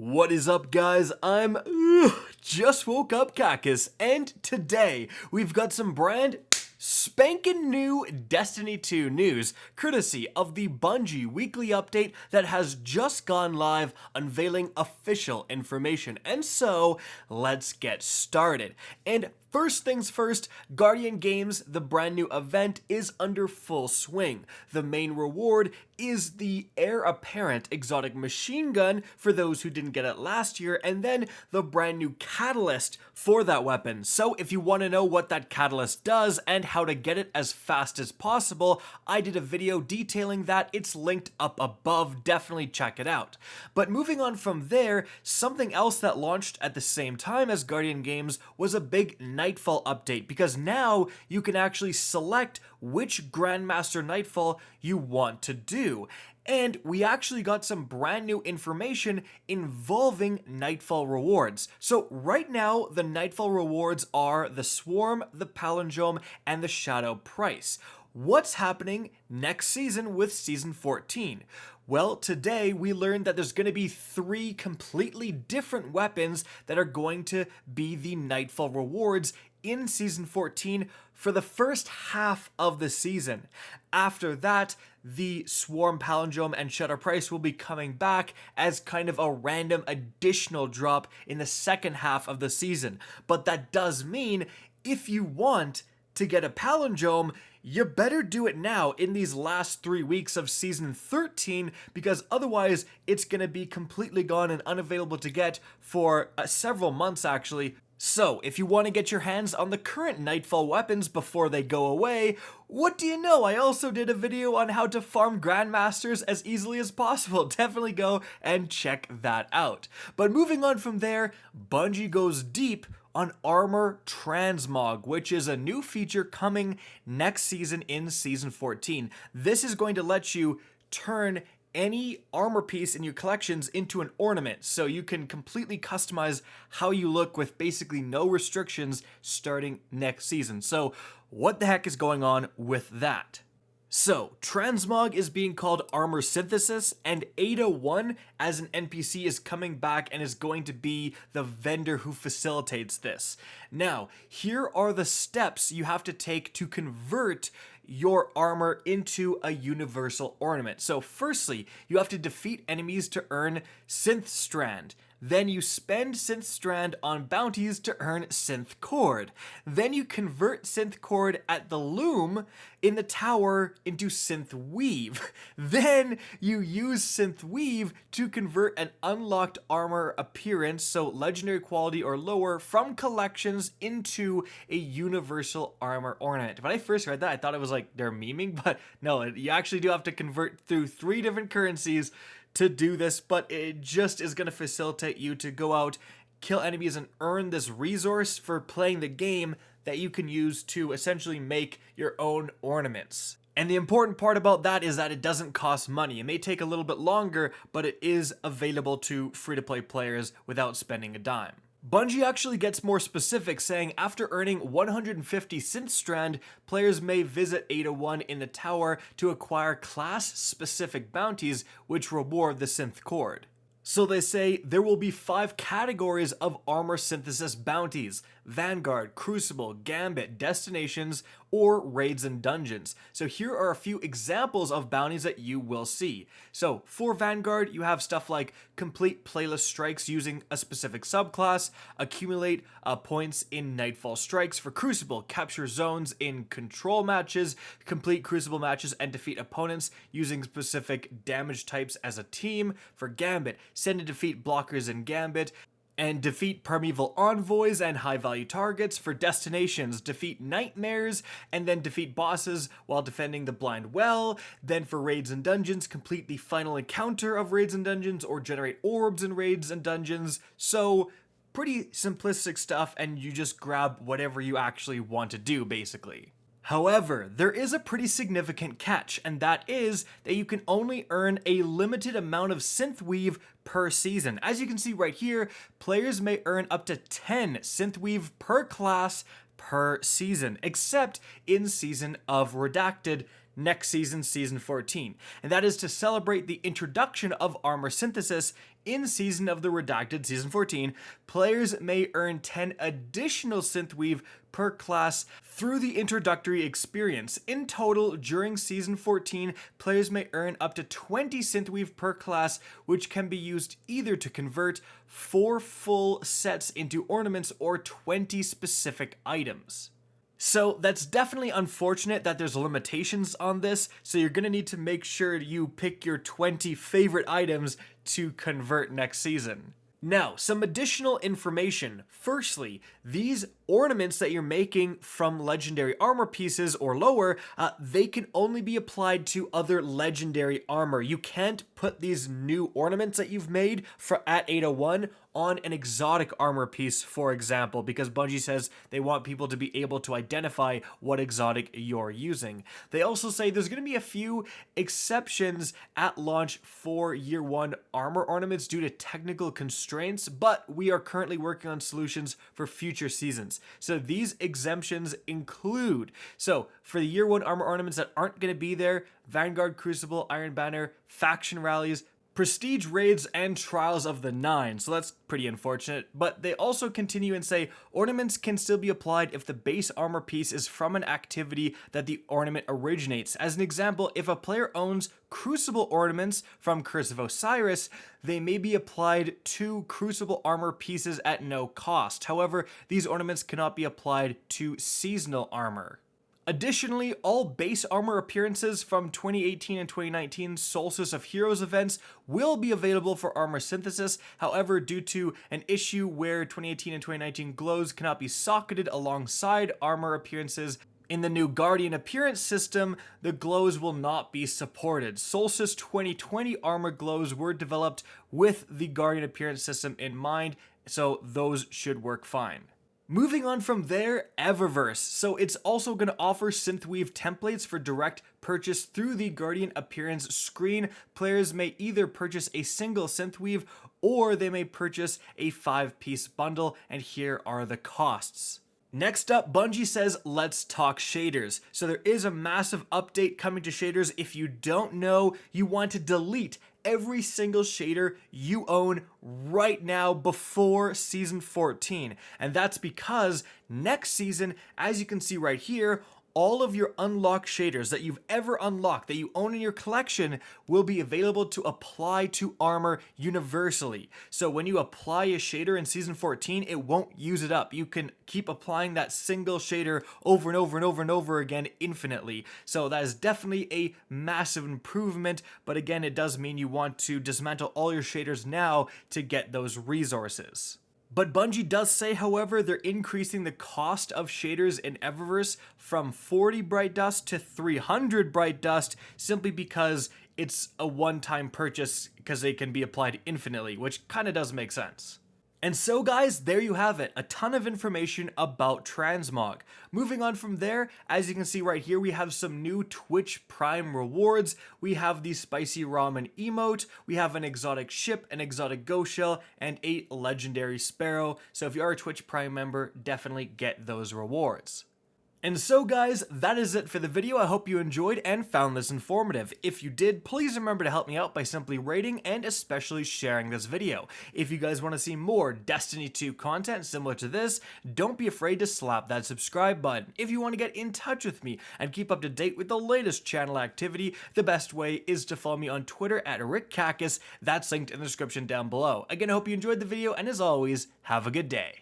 What is up, guys? I'm just woke up Cacus, and today we've got some brand spanking new Destiny 2 news, courtesy of the Bungie weekly update that has just gone live, unveiling official information. And so, let's get started. And first things first, Guardian Games, the brand new event, is under full swing. The main reward is the heir apparent exotic machine gun for those who didn't get it last year, and then the brand new catalyst for that weapon. So if you want to know what that catalyst does and how to get it as fast as possible, I did a video detailing that. It's linked up above, definitely check it out. But moving on from there, something else that launched at the same time as Guardian Games was a big Nightfall update, because now you can actually select which Grandmaster Nightfall you want to do. And we actually got some brand new information involving Nightfall rewards. So right now, the Nightfall rewards are the Swarm, the Palindrome, and the Shadow Price. What's happening next season with Season 14? Well, today we learned that there's going to be 3 completely different weapons that are going to be the Nightfall rewards in Season 14 for the first half of the season. After that, the Swarm, Palindrome, and Shadow Price will be coming back as kind of a random additional drop in the second half of the season. But that does mean if you want to get a Palindrome, you better do it now in these last 3 weeks of Season 13, because otherwise it's going to be completely gone and unavailable to get for several months actually. So, if you want to get your hands on the current Nightfall weapons before they go away, what do you know? I also did a video on how to farm Grandmasters as easily as possible. Definitely go and check that out. But moving on from there, Bungie goes deep on Armor Transmog, which is a new feature coming next season in Season 14. This is going to let you turn any armor piece in your collections into an ornament, so you can completely customize how you look with basically no restrictions starting next season. So what the heck is going on with that? So, Transmog is being called Armor Synthesis, and Ada1 as an NPC is coming back and is going to be the vendor who facilitates this. Now, here are the steps you have to take to convert your armor into a universal ornament. So firstly, you have to defeat enemies to earn Synth Strand. Then you spend Synth Strand on bounties to earn Synth Cord. Then you convert Synth Cord at the Loom in the tower into Synth Weave. Then you use Synth Weave to convert an unlocked armor appearance, so legendary quality or lower, from collections into a universal armor ornament. When I first read that, I thought it was like they're memeing, but no, you actually do have to convert through 3 different currencies to do this, but it just is going to facilitate you to go out, kill enemies, and earn this resource for playing the game that you can use to essentially make your own ornaments. And the important part about that is that it doesn't cost money. It may take a little bit longer, but it is available to free-to-play players without spending a dime. Bungie actually gets more specific, saying after earning 150 Synth Strand, players may visit Ada1 in the tower to acquire class-specific bounties which reward the Synth Cord. So they say there will be 5 categories of armor synthesis bounties: Vanguard, Crucible, Gambit, Destinations, or Raids and Dungeons. So here are a few examples of bounties that you will see. So for Vanguard, you have stuff like complete playlist strikes using a specific subclass, accumulate points in Nightfall strikes. For Crucible, capture zones in control matches, complete Crucible matches, and defeat opponents using specific damage types as a team. For Gambit, send and defeat blockers in Gambit, and defeat primeval envoys and high-value targets. For Destinations, defeat nightmares, and then defeat bosses while defending the Blind Well. Then for Raids and Dungeons, complete the final encounter of Raids and Dungeons, or generate orbs in Raids and Dungeons. So, pretty simplistic stuff, and you just grab whatever you actually want to do, basically. However, there is a pretty significant catch, and that is that you can only earn a limited amount of Synth Weave per season. As you can see right here, players may earn up to 10 Synth Weave per class per season, except in Season of Redacted next season, Season 14, and that is to celebrate the introduction of armor synthesis in Season of the Redacted, Season 14, players may earn 10 additional synthweave per class through the introductory experience. In total, during Season 14, players may earn up to 20 synthweave per class, which can be used either to convert 4 full sets into ornaments or 20 specific items. So that's definitely unfortunate that there's limitations on this, so you're going to need to make sure you pick your 20 favorite items to convert next season. Now, some additional information. Firstly, these ornaments that you're making from legendary armor pieces or lower, they can only be applied to other legendary armor. You can't put these new ornaments that you've made at 801 on an exotic armor piece, for example, because Bungie says they want people to be able to identify what exotic you're using. They also say there's going to be a few exceptions at launch for Year 1 armor ornaments due to technical constraints, but we are currently working on solutions for future seasons. So these exemptions include, so for the Year 1 armor ornaments that aren't going to be there, Vanguard, Crucible, Iron Banner, Faction Rallies, Prestige Raids, and Trials of the Nine, so that's pretty unfortunate. But they also continue and say ornaments can still be applied if the base armor piece is from an activity that the ornament originates. As an example, if a player owns Crucible ornaments from Curse of Osiris, they may be applied to Crucible armor pieces at no cost. However, these ornaments cannot be applied to seasonal armor. Additionally, all base armor appearances from 2018 and 2019 Solstice of Heroes events will be available for armor synthesis. However, due to an issue where 2018 and 2019 glows cannot be socketed alongside armor appearances, in the new Guardian appearance system, the glows will not be supported. Solstice 2020 armor glows were developed with the Guardian appearance system in mind, so those should work fine. Moving on from there, Eververse. So it's also going to offer synthweave templates for direct purchase through the Guardian appearance screen. Players may either purchase a single synthweave or they may purchase a 5-piece bundle, and here are the costs. Next up, Bungie says, let's talk shaders. So there is a massive update coming to shaders. If you don't know, you want to delete every single shader you own right now before Season 14. And that's because next season, as you can see right here, all of your unlocked shaders that you've ever unlocked, that you own in your collection, will be available to apply to armor universally. So when you apply a shader in Season 14, it won't use it up. You can keep applying that single shader over and over and over and over again infinitely. So that is definitely a massive improvement, but again, it does mean you want to dismantle all your shaders now to get those resources. But Bungie does say, however, they're increasing the cost of shaders in Eververse from 40 Bright Dust to 300 Bright Dust simply because it's a one-time purchase because they can be applied infinitely, which kind of does make sense. And so guys, there you have it, a ton of information about Transmog. Moving on from there, as you can see right here, we have some new Twitch Prime rewards. We have the Spicy Ramen emote, we have an exotic ship, an exotic ghost shell, and a legendary sparrow. So if you are a Twitch Prime member, definitely get those rewards. And so guys, that is it for the video. I hope you enjoyed and found this informative. If you did, please remember to help me out by simply rating and especially sharing this video. If you guys want to see more Destiny 2 content similar to this, don't be afraid to slap that subscribe button. If you want to get in touch with me and keep up to date with the latest channel activity, the best way is to follow me on Twitter at RickCacus. That's linked in the description down below. Again, I hope you enjoyed the video, and as always, have a good day.